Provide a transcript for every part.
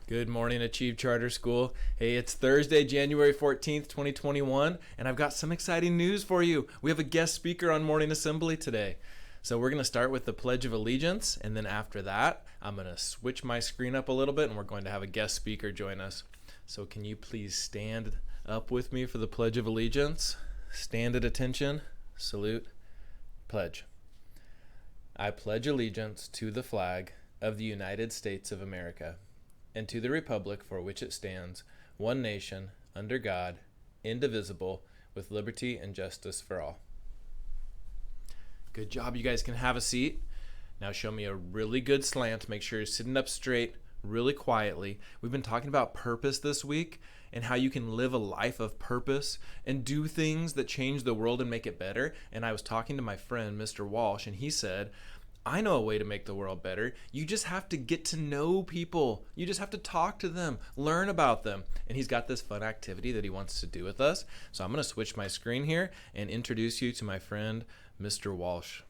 Good morning, Achieve Charter School. Hey, it's Thursday, January 14th, 2021, and I've got some exciting news for you. We have a guest speaker on Morning Assembly today. So we're going to start with the Pledge of Allegiance, and then after that, I'm going to switch my screen up a little bit, and we're going to have a guest speaker join us. So can you please stand up with me for the Pledge of Allegiance? Stand at attention, salute, pledge. I pledge allegiance to the flag of the United States of America and to the republic for which it stands, one nation, under God, indivisible, with liberty and justice for all. Good job. You guys can have a seat. Now show me a really good slant. Make sure you're sitting up straight, really quietly. We've been talking about purpose this week and how you can live a life of purpose and do things that change the world and make it better. And I was talking to my friend, Mr. Walsh, and he said, I know a way to make the world better. You just have to get to know people. You just have to talk to them, learn about them. And he's got this fun activity that he wants to do with us. So I'm going to switch my screen here and introduce you to my friend, Mr. Walsh.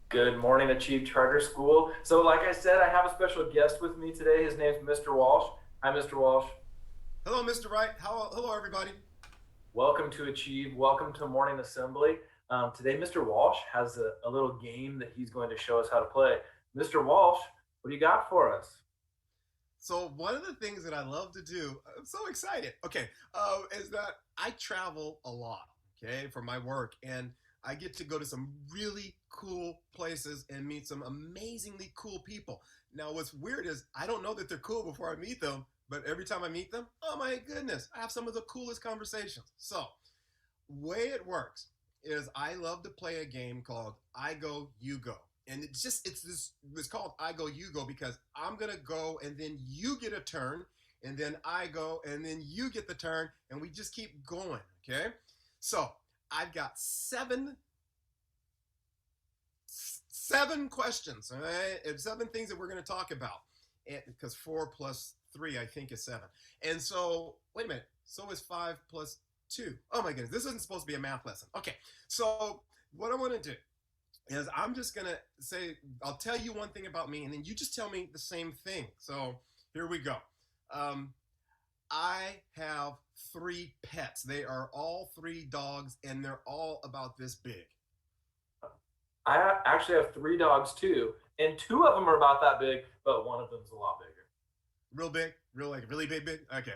Good morning, Achieve Charter School. So like I said, I have a special guest with me today. His name's Mr. Walsh. Hi, Mr. Walsh. Hello, Mr. Wright. Hello, everybody. Welcome to Achieve. Welcome to Morning Assembly. Today, Mr. Walsh has a little game that he's going to show us how to play. Mr. Walsh, what do you got for us? So one of the things that I love to do, I'm so excited, is that I travel a lot, for my work, and I get to go to some really cool places and meet some amazingly cool people. Now, what's weird is I don't know that they're cool before I meet them, but every time I meet them, oh my goodness, I have some of the coolest conversations. So, way it works is I love to play a game called I Go, You Go. And it's called I Go, You Go because I'm going to go and then you get a turn, and then I go and then you get the turn, and we just keep going, okay? So, I've got seven questions, all right? And 7 things that we're going to talk about. Because 4 plus 3, I think, is 7. And so, wait a minute. So is 5 plus 2. Oh my goodness, this isn't supposed to be a math lesson. Okay, so what I want to do is I'm just going to say, I'll tell you one thing about me, and then you just tell me the same thing. So here we go. I have 3 pets. They are all 3 dogs, and they're all about this big. I actually have 3 dogs too, and 2 of them are about that big, but one of them's a lot bigger. Real big? Really big? Okay.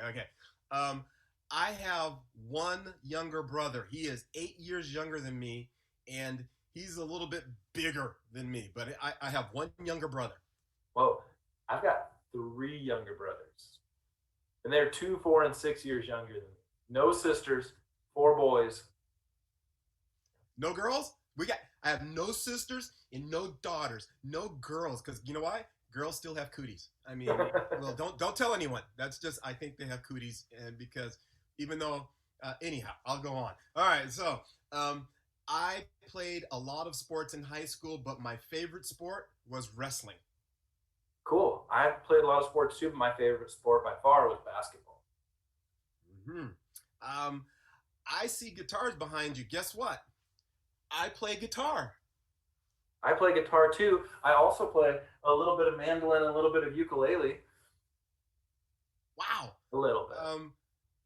I have 1 younger brother. He is 8 years younger than me, and he's a little bit bigger than me, but I have 1 younger brother. Whoa, I've got 3 younger brothers, and they're 2, 4, and 6 years younger than me. No sisters, 4 boys. No girls? I have no sisters and no daughters, no girls, because you know why? Girls still have cooties. I mean, well, don't tell anyone. That's just, I think they have cooties, and because even though, anyhow, I'll go on. All right, so I played a lot of sports in high school, but my favorite sport was wrestling. Cool. I've played a lot of sports too, but my favorite sport by far was basketball. I see guitars behind you. Guess what? I play guitar. I play guitar too. I also play a little bit of mandolin and a little bit of ukulele. Wow. A little bit.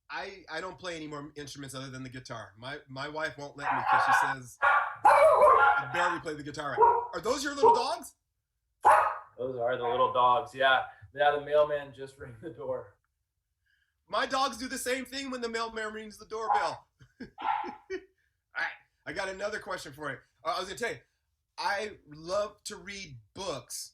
I don't play any more instruments other than the guitar. My wife won't let me because she says I barely play the guitar right. Are those your little dogs? Those are the little dogs. Yeah, the mailman just rang the door. My dogs do the same thing when the mailman rings the doorbell. All right, I got another question for you. I was going to tell you, I love to read books.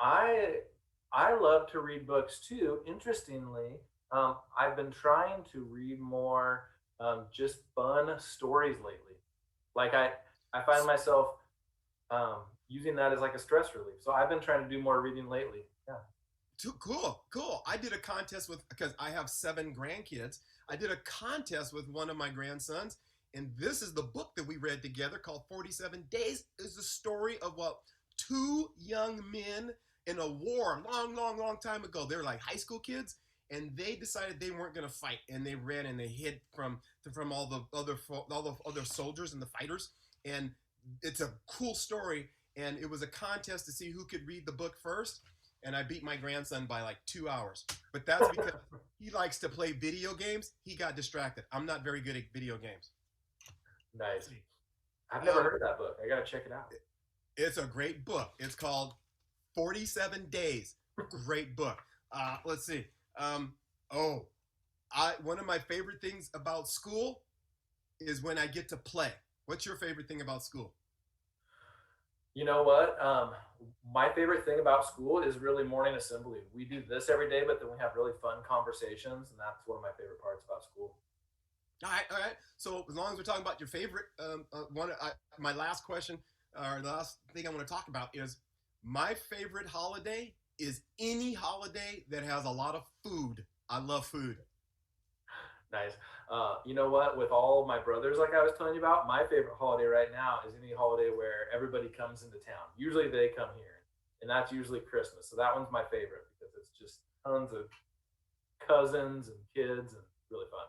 I love to read books too. Interestingly, I've been trying to read more just fun stories lately. Like I find myself using that as like a stress relief. So I've been trying to do more reading lately. Yeah. Cool. I did a contest because I have 7 grandkids. I did a contest with one of my grandsons, and this is the book that we read together called 47 Days. It's the story of 2 young men in a war long time ago. They were like high school kids, and they decided they weren't going to fight, and they ran and they hid from all the other soldiers and the fighters, and it's a cool story, and it was a contest to see who could read the book first, and I beat my grandson by like 2 hours. But that's because he likes to play video games. He got distracted. I'm not very good at video games. Nice. I've never heard of that book. I gotta check it out. It's a great book. It's called 47 Days. Great book. Let's see. One of my favorite things about school is when I get to play. What's your favorite thing about school? You know what? My favorite thing about school is really morning assembly. We do this every day, but then we have really fun conversations, and that's one of my favorite parts about school. All right. So as long as we're talking about your favorite, my last question, or the last thing I want to talk about is my favorite holiday is any holiday that has a lot of food. I love food. Nice. You know what? With all of my brothers, like I was telling you about, my favorite holiday right now is any holiday where everybody comes into town. Usually they come here, and that's usually Christmas. So that one's my favorite because it's just tons of cousins and kids and really fun.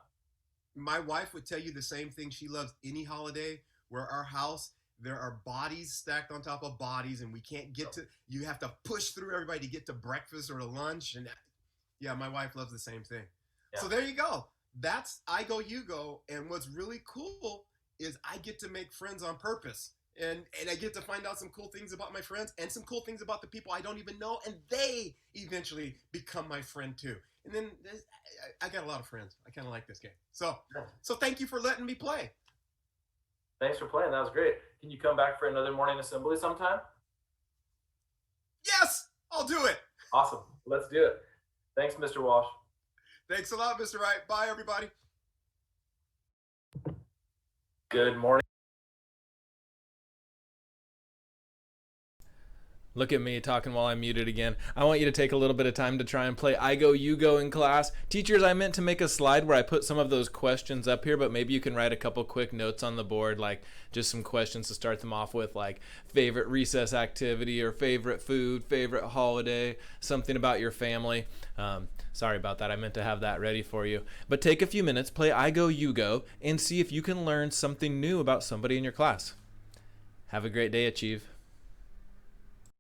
My wife would tell you the same thing. She loves any holiday where our house, there are bodies stacked on top of bodies, and we can't get to, you have to push through everybody to get to breakfast or to lunch. And yeah, my wife loves the same thing. Yeah. So there you go. That's I Go, You Go. And what's really cool is I get to make friends on purpose. And I get to find out some cool things about my friends and some cool things about the people I don't even know. And they eventually become my friend too. And then I got a lot of friends. I kind of like this game. So thank you for letting me play. Thanks for playing. That was great. Can you come back for another morning assembly sometime? Yes, I'll do it. Awesome. Let's do it. Thanks, Mr. Walsh. Thanks a lot, Mr. Wright. Bye, everybody. Good morning. Look at me talking while I'm muted again. I want you to take a little bit of time to try and play I Go, You Go in class. Teachers, I meant to make a slide where I put some of those questions up here, but maybe you can write a couple quick notes on the board, like just some questions to start them off with, like favorite recess activity or favorite food, favorite holiday, something about your family. Sorry about that. I meant to have that ready for you. But take a few minutes, play I Go, You Go, and see if you can learn something new about somebody in your class. Have a great day, Achieve.